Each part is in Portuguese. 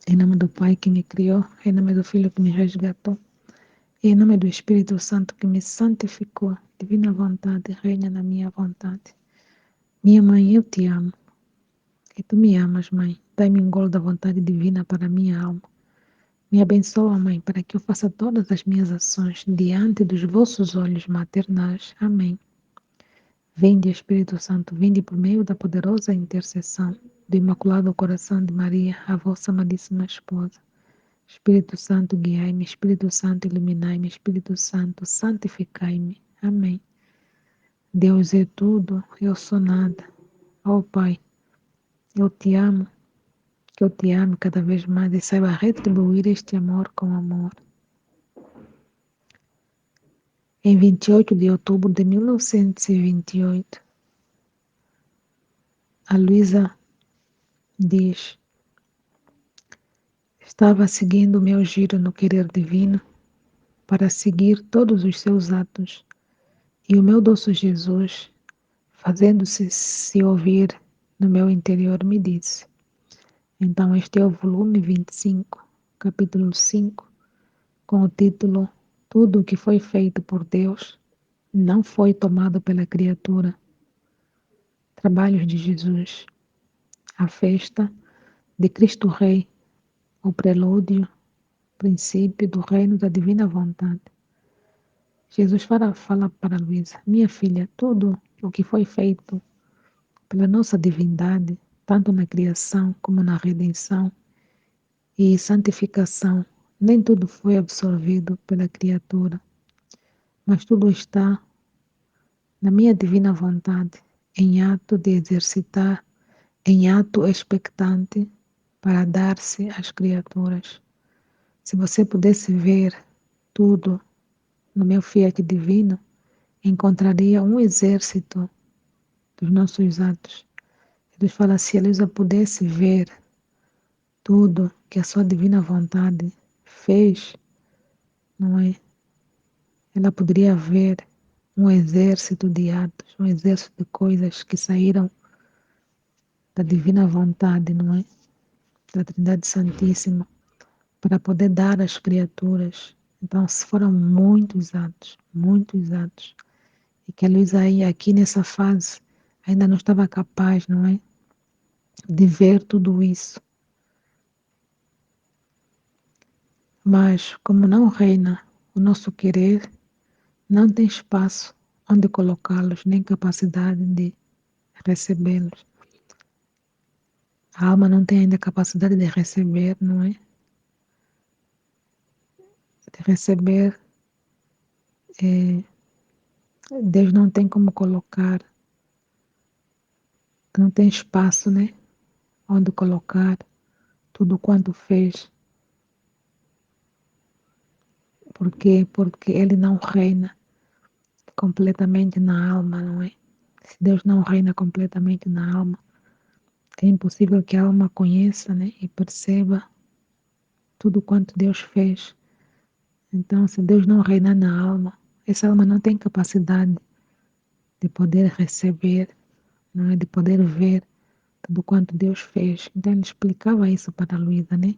Em nome do Pai que me criou, em nome do Filho que me resgatou, e em nome do Espírito Santo que me santificou, divina vontade, reina na minha vontade. Minha mãe, eu te amo, e tu me amas, mãe. Dai-me um golo da vontade divina para a minha alma. Me abençoa, mãe, para que eu faça todas as minhas ações diante dos vossos olhos maternais. Amém. Vinde, Espírito Santo, vinde por meio da poderosa intercessão do Imaculado Coração de Maria, a vossa amadíssima esposa. Espírito Santo, guiai-me. Espírito Santo, iluminai-me. Espírito Santo, santificai-me. Amém. Deus é tudo, eu sou nada. Ó Pai, eu te amo, que eu te ame cada vez mais e saiba retribuir este amor com amor. Em 28 de outubro de 1928, a Luísa diz: estava seguindo o meu giro no querer divino para seguir todos os seus atos, e o meu doce Jesus, fazendo-se ouvir no meu interior, me disse. Então este é o volume 25, capítulo 5, com o título Tudo o que foi feito por Deus não foi tomado pela criatura. Trabalhos de Jesus. A festa de Cristo Rei, o prelúdio, princípio do reino da divina vontade. Jesus fala para Luísa: minha filha, tudo o que foi feito pela nossa divindade, tanto na criação como na redenção e santificação, nem tudo foi absorvido pela criatura, mas tudo está na minha divina vontade, em ato de exercitar, em ato expectante para dar-se às criaturas. Se você pudesse ver tudo no meu fiat divino, encontraria um exército dos nossos atos. Jesus fala: se a Luísa pudesse ver tudo que a sua divina vontade fez, não é? Ela poderia ver um exército de atos, um exército de coisas que saíram da divina vontade, não é? Da Trindade Santíssima, para poder dar às criaturas. Então, se foram muitos atos, e que a Luísa aí, aqui nessa fase, ainda não estava capaz, não é? De ver tudo isso. Mas, como não reina o nosso querer, não tem espaço onde colocá-los, nem capacidade de recebê-los. A alma não tem ainda capacidade de receber, não é? De receber, Deus não tem como colocar, não tem espaço, né? Onde colocar tudo quanto fez. Por quê? Porque Ele não reina completamente na alma, não é? Se Deus não reina completamente na alma, é impossível que a alma conheça, né? E perceba tudo quanto Deus fez. Então, se Deus não reinar na alma, essa alma não tem capacidade de poder receber, não é? De poder ver tudo quanto Deus fez. Então, ele explicava isso para a Luísa, né?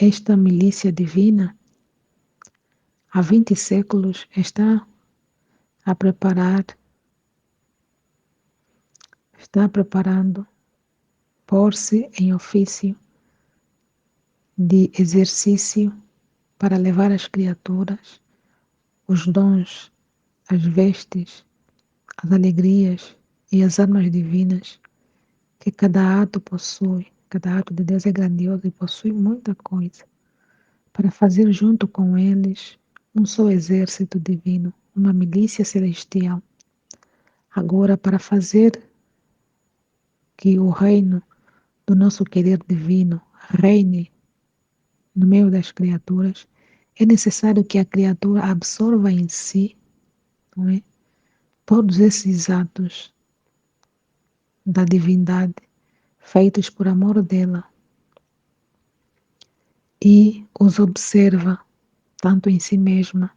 Esta milícia divina, há 20 séculos, a preparar, está preparando, pôr-se em ofício de exercício para levar às criaturas os dons, as vestes, as alegrias e as armas divinas que cada ato possui. Cada ato de Deus é grandioso e possui muita coisa para fazer junto com eles um só exército divino, uma milícia celestial. Agora, para fazer que o reino do nosso querer divino reine no meio das criaturas, é necessário que a criatura absorva em si, não é? Todos esses atos da divindade feitos por amor dela e os observa tanto em si mesma,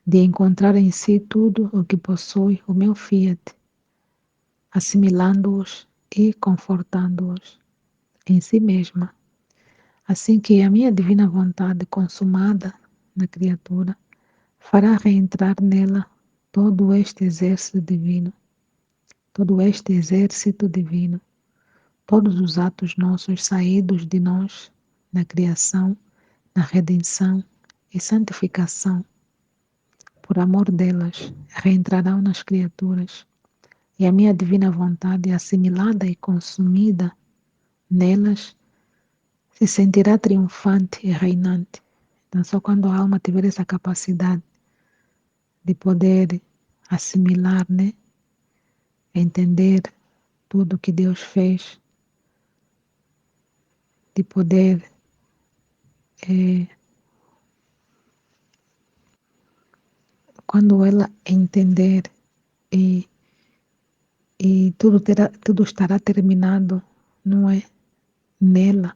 de encontrar em si tudo o que possui o meu fiat, assimilando-os e confortando-os em si mesma, assim que a minha divina vontade consumada na criatura fará reentrar nela todo este exército divino, todo este exército divino, todos os atos nossos saídos de nós na criação, na redenção e santificação, por amor delas, reentrarão nas criaturas, e a minha divina vontade, assimilada e consumida nelas, se sentirá triunfante e reinante. Então, só quando a alma tiver essa capacidade de poder assimilar, né? Entender tudo que Deus fez, de poder quando ela entender e, e tudo estará terminado, não é? Nela,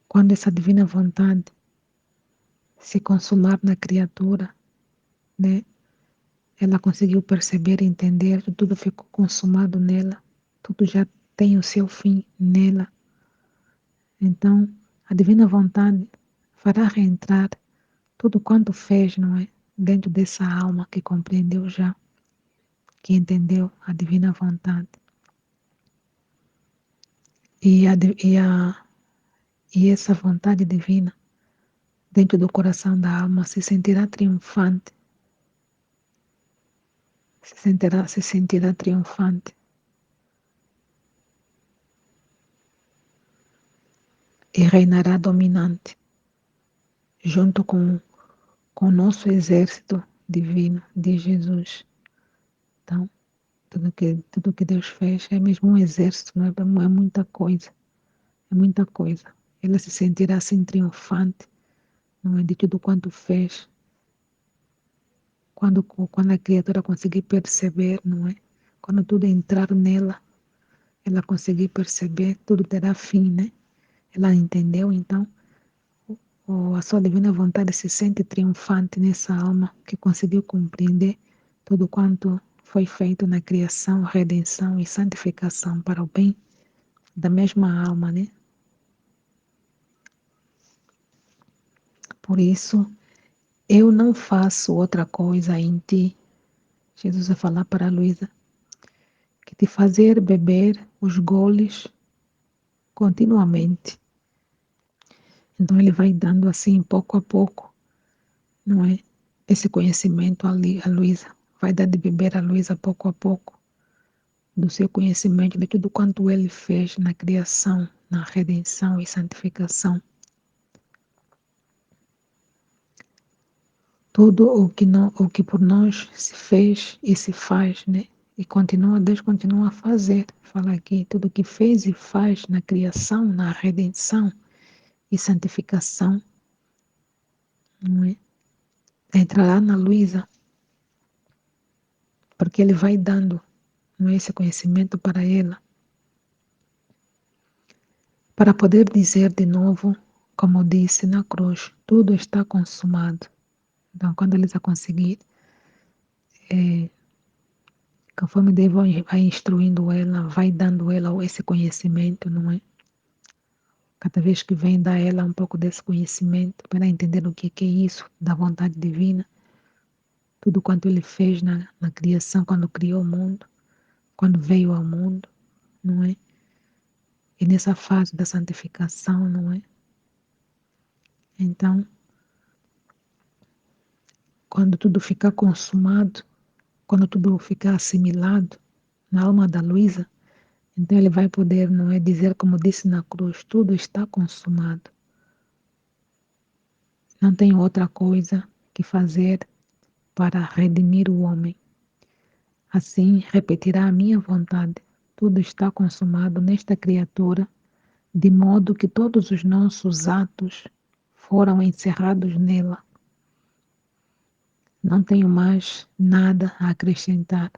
quando essa divina vontade se consumar na criatura, né? Ela conseguiu perceber e entender que tudo ficou consumado nela, tudo já tem o seu fim nela. Então, a divina vontade fará reentrar tudo quanto fez, não é? Dentro dessa alma que compreendeu já, que entendeu a divina vontade. E, e essa vontade divina, dentro do coração da alma, se sentirá triunfante, se sentirá triunfante. E reinará dominante, junto com o nosso exército divino de Jesus. Então, tudo que Deus fez é mesmo um exército, não é, é muita coisa, é muita coisa. Ela se sentirá assim triunfante, não é, de tudo quanto fez, quando a criatura conseguir perceber, não é? Quando tudo entrar nela, ela conseguir perceber, tudo terá fim, né? Ela entendeu, então, a sua divina vontade se sente triunfante nessa alma que conseguiu compreender tudo quanto foi feito na criação, redenção e santificação para o bem da mesma alma, né? Por isso, eu não faço outra coisa em ti, Jesus vai falar para Luísa, que te fazer beber os goles continuamente. Então ele vai dando assim, pouco a pouco, não é? Esse conhecimento ali, a Luísa. Vai dar de beber a Luísa pouco a pouco, do seu conhecimento, de tudo quanto ele fez na criação, na redenção e santificação. Tudo o que por nós se fez e se faz, né? E Deus continua a fazer. Fala aqui, tudo o que fez e faz na criação, na redenção e santificação, não é? Entrará na Luísa, porque ele vai dando, não é, esse conhecimento para ela, para poder dizer de novo, como disse na cruz, tudo está consumado. Então, quando eles a conseguir, conforme Deus vai instruindo ela, vai dando ela esse conhecimento, não é? Cada vez que vem dar ela um pouco desse conhecimento, para ela entender o que é isso, da vontade divina, tudo quanto ele fez na criação, quando criou o mundo, quando veio ao mundo, não é? E nessa fase da santificação, não é? Então, quando tudo ficar consumado, quando tudo ficar assimilado na alma da Luísa, então ele vai poder, não é, dizer como disse na cruz, tudo está consumado. Não tenho outra coisa que fazer para redimir o homem. Assim repetirá a minha vontade. Tudo está consumado nesta criatura, de modo que todos os nossos atos foram encerrados nela. Não tenho mais nada a acrescentar.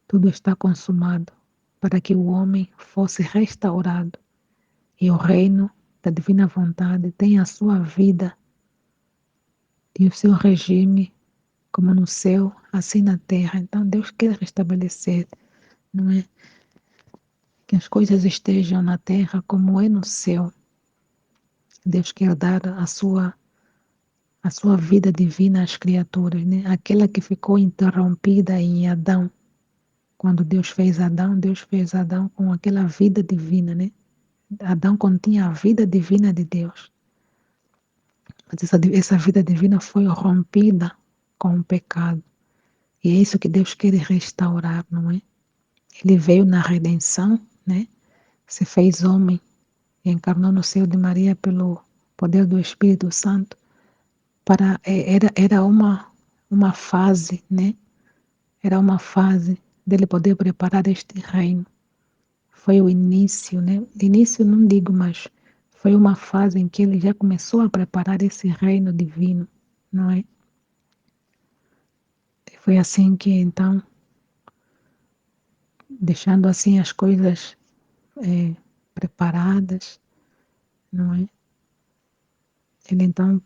Tudo está consumado para que o homem fosse restaurado e o reino da divina vontade tenha a sua vida e o seu regime como no céu, assim na terra. Então Deus quer restabelecer não é? Que as coisas estejam na terra como é no céu. Deus quer dar a sua vida divina às criaturas, né? Aquela que ficou interrompida em Adão. Quando Deus fez Adão com aquela vida divina, né? Adão continha a vida divina de Deus. Mas essa vida divina foi rompida com o pecado. E é isso que Deus quer restaurar, não é? Ele veio na redenção, né? Se fez homem e encarnou no seio de Maria pelo poder do Espírito Santo. Era uma fase, né? Era uma fase dele poder preparar este reino. Foi o início, né? Início não digo, mas foi uma fase em que ele já começou a preparar esse reino divino, não é? Foi assim que então, deixando assim as coisas preparadas, não é? Ele então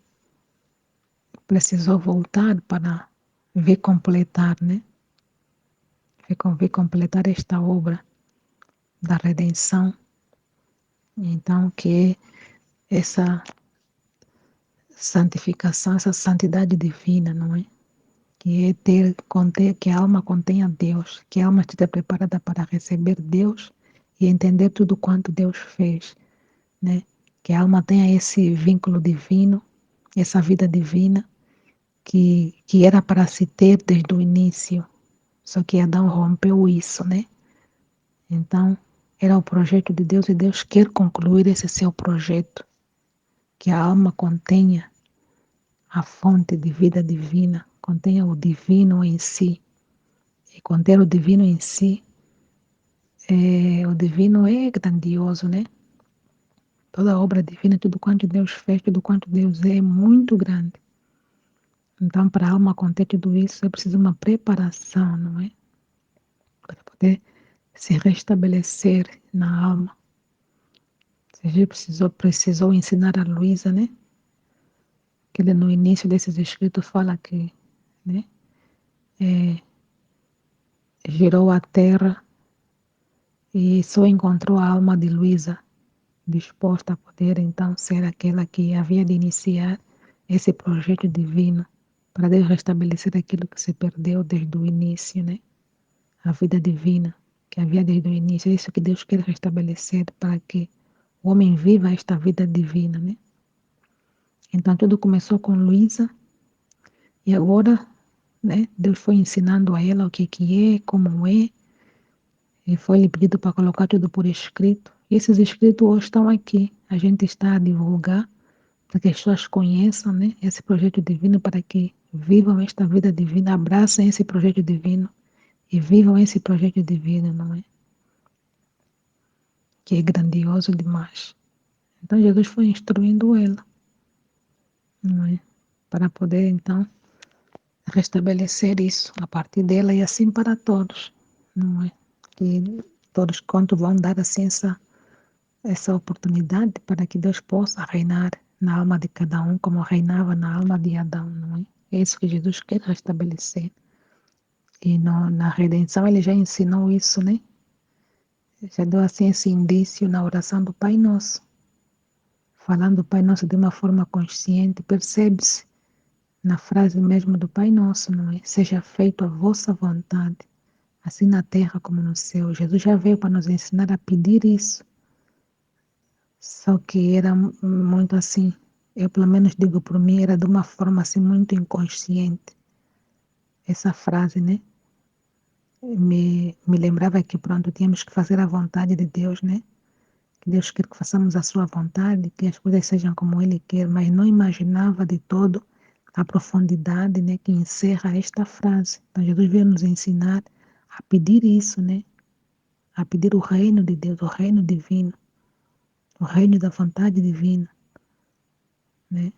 precisou voltar para ver completar, né? Ver completar esta obra da redenção. Então, que é essa santificação, essa santidade divina, não é? Que é que a alma contenha Deus, que a alma esteja preparada para receber Deus e entender tudo quanto Deus fez, né? Que a alma tenha esse vínculo divino, essa vida divina que era para se ter desde o início, só que Adão rompeu isso, né? Então, era o projeto de Deus e Deus quer concluir esse seu projeto, que a alma contenha a fonte de vida divina, contenha o divino em si. E conter o divino em si, o divino é grandioso, né? Toda obra divina, tudo quanto Deus fez, tudo quanto Deus é muito grande. Então, para a alma conter tudo isso, é preciso uma preparação, não é? Para poder se restabelecer na alma. Você precisou ensinar a Luísa, né? Que ele no início desses escritos fala que, né? Girou a terra e só encontrou a alma de Luísa disposta a poder então ser aquela que havia de iniciar esse projeto divino para Deus restabelecer aquilo que se perdeu desde o início, né? A vida divina que havia desde o início. É isso que Deus quer restabelecer para que o homem viva esta vida divina, né? Então tudo começou com Luísa e agora, né? Deus foi ensinando a ela o que é, como é, e foi lhe pedido para colocar tudo por escrito. E esses escritos hoje estão aqui. A gente está a divulgar para que as pessoas conheçam, né, esse projeto divino, para que vivam esta vida divina, abracem esse projeto divino e vivam esse projeto divino, não é? Que é grandioso demais. Então Jesus foi instruindo ela, não é? Para poder então restabelecer isso a partir dela e assim para todos, não é? Que todos quanto vão dar assim essa oportunidade para que Deus possa reinar na alma de cada um como reinava na alma de Adão, não é? É isso que Jesus quer restabelecer. E na redenção ele já ensinou isso, né? Já deu assim esse indício na oração do Pai Nosso. Falando do Pai Nosso de uma forma consciente, percebe-se na frase mesmo do Pai Nosso, não é? Seja feita a vossa vontade, assim na terra como no céu. Jesus já veio para nos ensinar a pedir isso. Só que era muito assim, eu pelo menos digo por mim, era de uma forma assim muito inconsciente. Essa frase, né? Me lembrava que pronto, tínhamos que fazer a vontade de Deus, né? Que Deus quer que façamos a sua vontade, que as coisas sejam como Ele quer, mas não imaginava de todo a profundidade, né, que encerra esta frase. Então Jesus veio nos ensinar a pedir isso, né? A pedir o reino de Deus, o reino divino, o reino da vontade divina, né?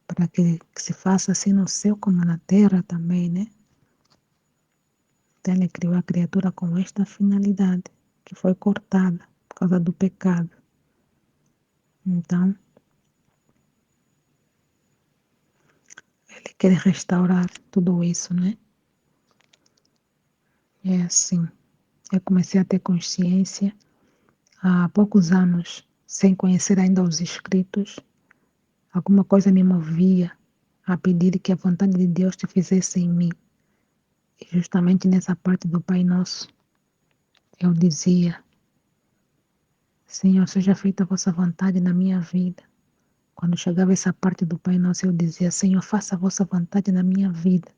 Para que se faça assim no céu como na terra também, né? Então Ele criou a criatura com esta finalidade, que foi cortada por causa do pecado. Então, Ele quer restaurar tudo isso, né? É assim. eu comecei a ter consciência há poucos anos, sem conhecer ainda os escritos. Alguma coisa me movia a pedir que a vontade de Deus te fizesse em mim. E justamente nessa parte do Pai Nosso, eu dizia: Senhor, seja feita a vossa vontade na minha vida. Quando chegava essa parte do Pai Nosso, eu dizia: Senhor, faça a vossa vontade na minha vida.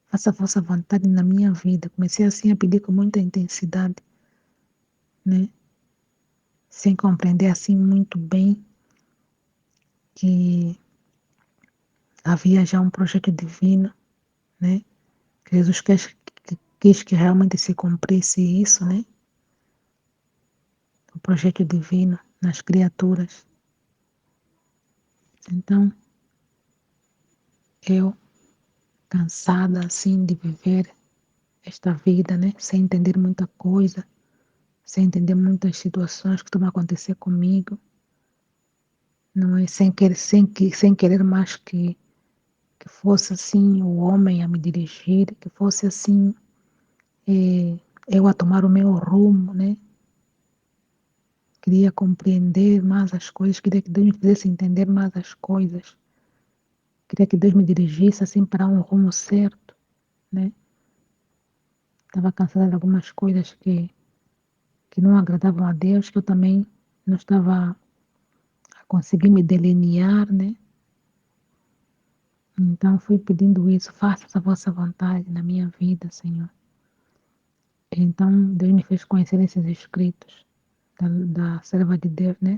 Faça a vossa vontade na minha vida. Comecei assim a pedir com muita intensidade, né? Sem compreender assim muito bem que havia já um projeto divino, né? Que Jesus quis que realmente se cumprisse isso, né? O projeto divino nas criaturas. Então, eu, cansada assim de viver esta vida, né? Sem entender muita coisa, sem entender muitas situações que estão a acontecer comigo, não é? Sem querer mais que fosse assim o homem a me dirigir, que fosse assim eu a tomar o meu rumo, né? Queria compreender mais as coisas, queria que Deus me fizesse entender mais as coisas, queria que Deus me dirigisse assim para um rumo certo, né? Estava cansada de algumas coisas que não agradavam a Deus, que eu também não estava a conseguir me delinear, né? Então fui pedindo isso, faça a vossa vontade na minha vida, Senhor. Então Deus me fez conhecer esses escritos da serva de Deus, né?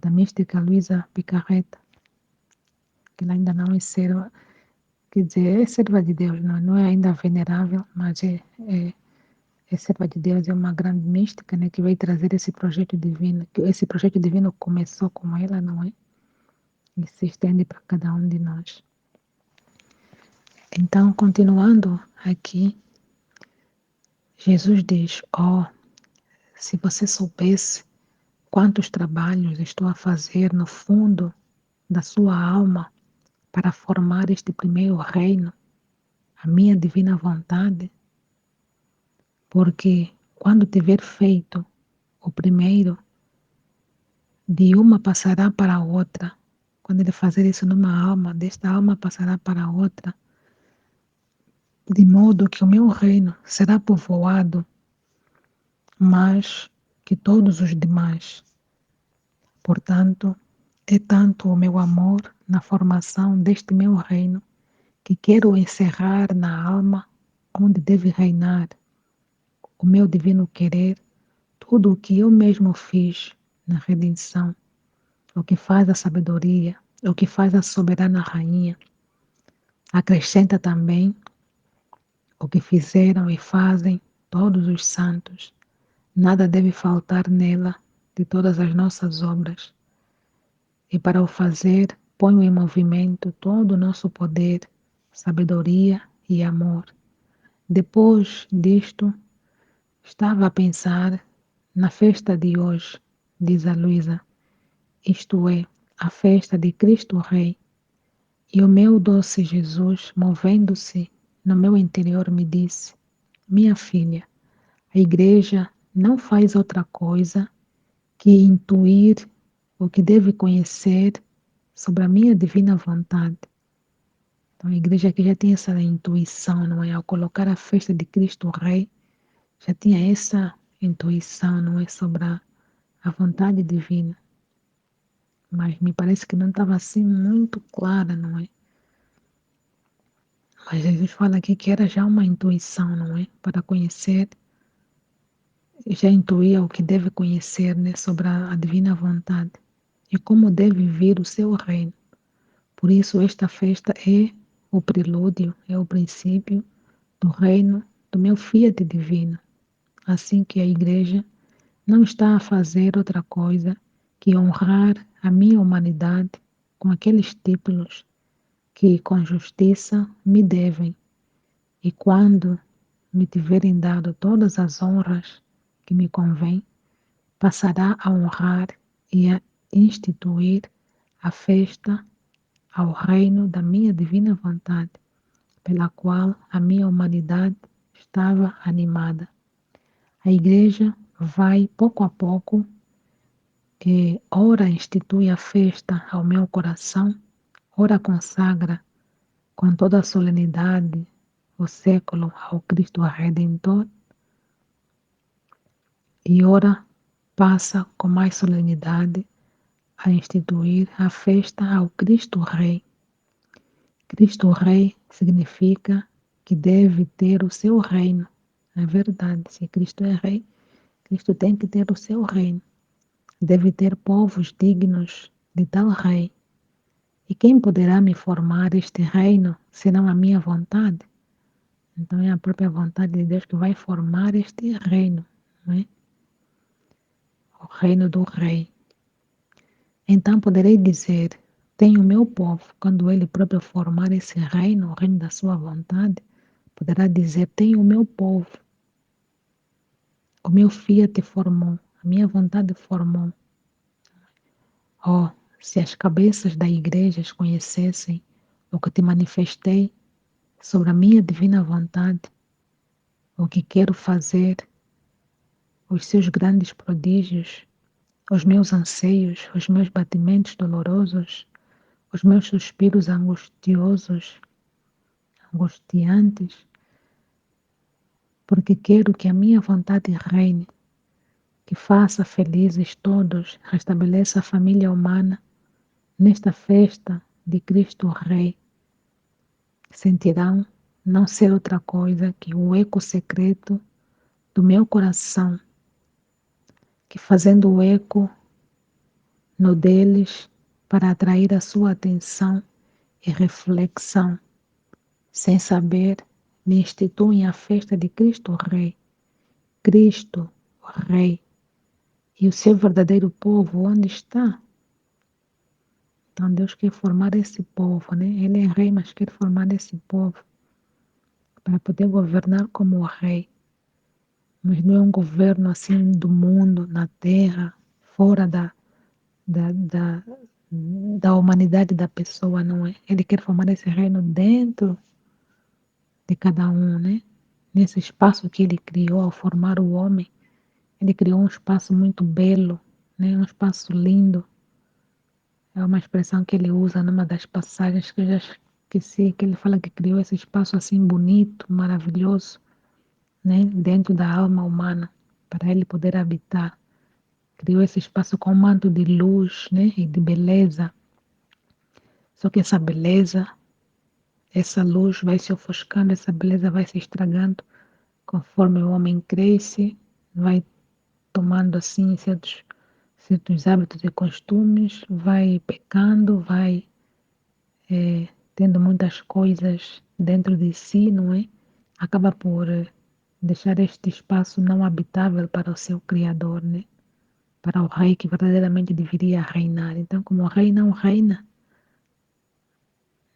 Da mística Luísa Picarreta, que ela ainda não é serva, quer dizer, é serva de Deus, não é ainda venerável, mas é serva de Deus, é uma grande mística, né? Que veio trazer esse projeto divino, que esse projeto divino começou com ela, não é? E se estende para cada um de nós. Então, continuando aqui, Jesus diz: Oh, se você soubesse quantos trabalhos estou a fazer no fundo da sua alma para formar este primeiro reino, a minha divina vontade, porque quando tiver feito o primeiro, de uma passará para a outra. Quando ele fazer isso numa alma, desta alma passará para a outra, de modo que o meu reino será povoado mais que todos os demais. Portanto, é tanto o meu amor na formação deste meu reino que quero encerrar na alma onde deve reinar o meu divino querer tudo o que eu mesmo fiz na redenção, o que faz a sabedoria, o que faz a soberana rainha. Acrescenta também o que fizeram e fazem todos os santos. Nada deve faltar nela de todas as nossas obras. E para o fazer, ponho em movimento todo o nosso poder, sabedoria e amor. Depois disto, estava a pensar na festa de hoje, diz a Luísa, isto é, a festa de Cristo Rei. E o meu doce Jesus, movendo-se no meu interior, me disse: Minha filha, a igreja não faz outra coisa que intuir o que deve conhecer sobre a minha divina vontade. Então a igreja aqui já tem essa intuição, não é? Ao colocar a festa de Cristo Rei, já tinha essa intuição, não é? Sobre a vontade divina. Mas me parece que não estava assim muito clara, não é? Mas Jesus fala aqui que era já uma intuição, não é? Para conhecer, já intuía o que deve conhecer, né? Sobre a divina vontade e como deve vir o seu reino. Por isso, esta festa é o prelúdio, é o princípio do reino do meu fiat divino. Assim que a igreja não está a fazer outra coisa que honrar a minha humanidade com aqueles títulos que com justiça me devem, e quando me tiverem dado todas as honras que me convém, passará a honrar e a instituir a festa ao reino da minha divina vontade, pela qual a minha humanidade estava animada. A igreja vai pouco a pouco, ora institui a festa ao meu coração, ora consagra com toda a solenidade o século ao Cristo Redentor, e ora passa com mais solenidade a instituir a festa ao Cristo Rei. Cristo Rei significa que deve ter o seu reino. É verdade, se Cristo é Rei, Cristo tem que ter o seu reino. Deve ter povos dignos de tal Rei. E quem poderá me formar este reino, senão a minha vontade? Então é a própria vontade de Deus que vai formar este reino, não é? O reino do Rei. Então poderei dizer, tenho o meu povo, quando ele próprio formar esse reino, o reino da sua vontade, poderá dizer, tenho o meu povo, o meu fiat formou, a minha vontade formou. Oh, se as cabeças da igreja conhecessem o que te manifestei sobre a minha divina vontade, o que quero fazer, os seus grandes prodígios, os meus anseios, os meus batimentos dolorosos, os meus suspiros angustiantes, porque quero que a minha vontade reine, que faça felizes todos, restabeleça a família humana nesta festa de Cristo Rei. Sentirão não ser outra coisa que o eco secreto do meu coração, que fazendo o eco no deles para atrair a sua atenção e reflexão, sem saber, me instituem a festa de Cristo Rei. Cristo, o Rei, e o seu verdadeiro povo, onde está? Então Deus quer formar esse povo, né? Ele é rei, mas quer formar esse povo para poder governar como o rei. Mas não é um governo assim do mundo, na terra, fora da, da, da humanidade da pessoa, não é? Ele quer formar esse reino dentro de cada um, né? Nesse espaço que ele criou ao formar o homem, ele criou um espaço muito belo, né? Um espaço lindo. É uma expressão que ele usa numa das passagens que eu já esqueci, que ele fala que criou esse espaço assim bonito, maravilhoso, né? Dentro da alma humana, para ele poder habitar. Criou esse espaço com um manto de luz, né? E de beleza. Só que essa beleza, essa luz vai se ofuscando, essa beleza vai se estragando conforme o homem cresce, vai tomando assim certos hábitos e costumes, vai pecando, vai tendo muitas coisas dentro de si, não é? Acaba por deixar este espaço não habitável para o seu Criador, né? Para o rei que verdadeiramente deveria reinar. Então, como o rei não reina,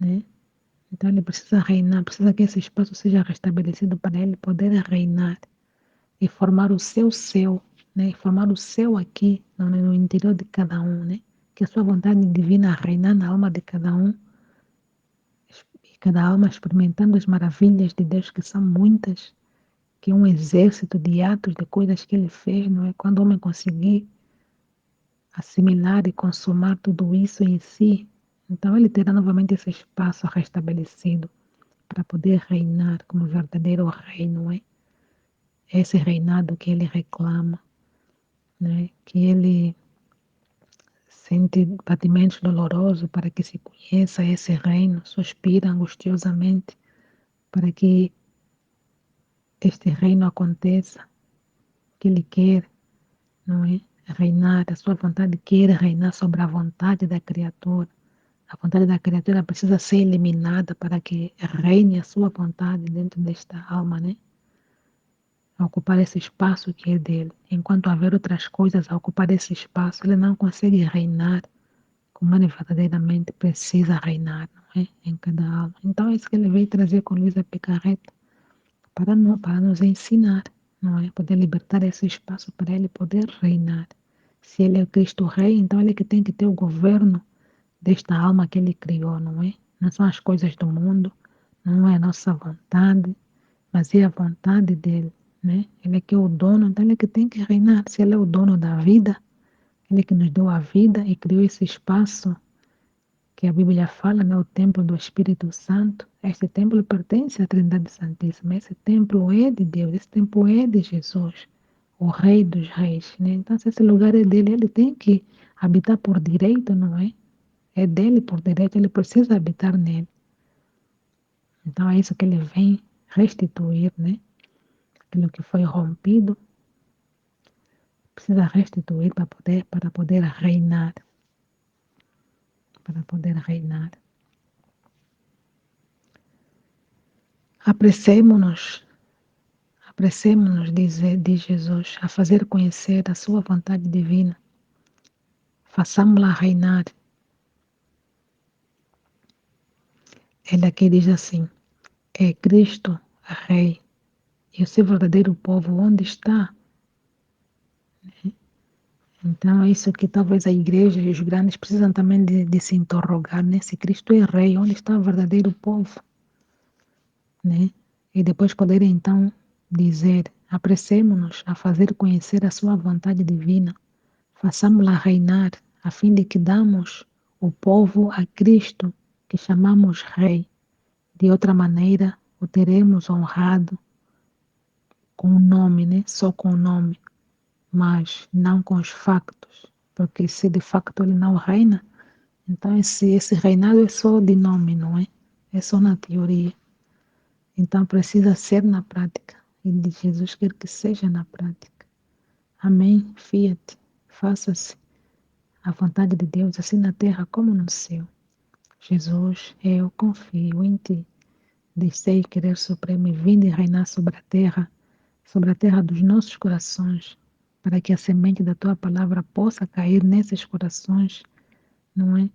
né? Então ele precisa reinar, precisa que esse espaço seja restabelecido para ele poder reinar e formar o seu, né? E formar o seu aqui no interior de cada um, né? Que a sua vontade divina reinar na alma de cada um e cada alma experimentando as maravilhas de Deus que são muitas, que é um exército de atos, de coisas que ele fez, não é? Quando o homem conseguir assimilar e consumar tudo isso em si, então ele terá novamente esse espaço restabelecido para poder reinar como verdadeiro rei, não é? Esse reinado que ele reclama, né? Que ele sente batimentos dolorosos para que se conheça esse reino, suspira angustiosamente para que este reino aconteça, que ele quer, não é? Reinar, a sua vontade quer reinar sobre a vontade da criatura. A vontade da criatura precisa ser eliminada para que reine a sua vontade dentro desta alma, né? A ocupar esse espaço que é dele. Enquanto haver outras coisas a ocupar esse espaço, ele não consegue reinar como ele verdadeiramente precisa reinar, não é? Em cada alma. Então é isso que ele veio trazer com Luísa Picarreta para nos ensinar, não é? Poder libertar esse espaço para ele poder reinar. Se ele é o Cristo Rei, então ele é que tem que ter o governo desta alma que ele criou, não é? Não são as coisas do mundo, não é a nossa vontade, mas é a vontade dele, né? Ele é que é o dono, então ele é que tem que reinar. Se ele é o dono da vida, ele é que nos deu a vida e criou esse espaço que a Bíblia fala, né? O templo do Espírito Santo. Este templo pertence à Trindade Santíssima. Esse templo é de Deus, esse templo é de Jesus, o Rei dos Reis, né? Então, se esse lugar é dele, ele tem que habitar por direito, não é? É dele por direito, ele precisa habitar nele. Então, é isso que ele vem restituir, né? Aquilo que foi rompido, precisa restituir para poder reinar, para poder reinar. Apressemo-nos, apressemo-nos, diz Jesus, a fazer conhecer a sua vontade divina. Façamos-la reinar. Ele aqui diz assim, é Cristo Rei. E o seu verdadeiro povo, onde está? Então é isso que talvez a igreja e os grandes precisam também de se interrogar, né? Se Cristo é Rei, onde está o verdadeiro povo? Né? E depois poder então dizer, apressemo-nos a fazer conhecer a sua vontade divina, façamos-la reinar, a fim de que damos o povo a Cristo, que chamamos Rei. De outra maneira, o teremos honrado com o nome, né? Só com o nome, mas não com os factos, porque se de facto ele não reina, então esse reinado é só de nome, não é? É só na teoria. Então precisa ser na prática. E de Jesus quer que seja na prática. Amém. Fiat. Faça-se a vontade de Deus, assim na terra como no céu. Jesus, eu confio em ti. Descei querer supremo e vinde reinar sobre a terra dos nossos corações, para que a semente da tua palavra possa cair nesses corações, não é?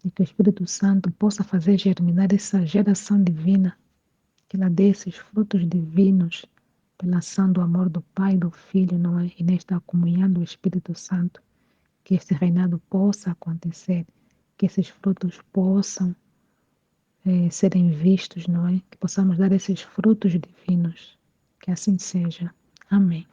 E que o Espírito Santo possa fazer germinar essa geração divina, que ela dê esses frutos divinos pela ação do amor do Pai e do Filho, não é? E nesta comunhão do Espírito Santo, que este reinado possa acontecer, que esses frutos possam serem vistos, não é? Que possamos dar esses frutos divinos. Que assim seja. Amém.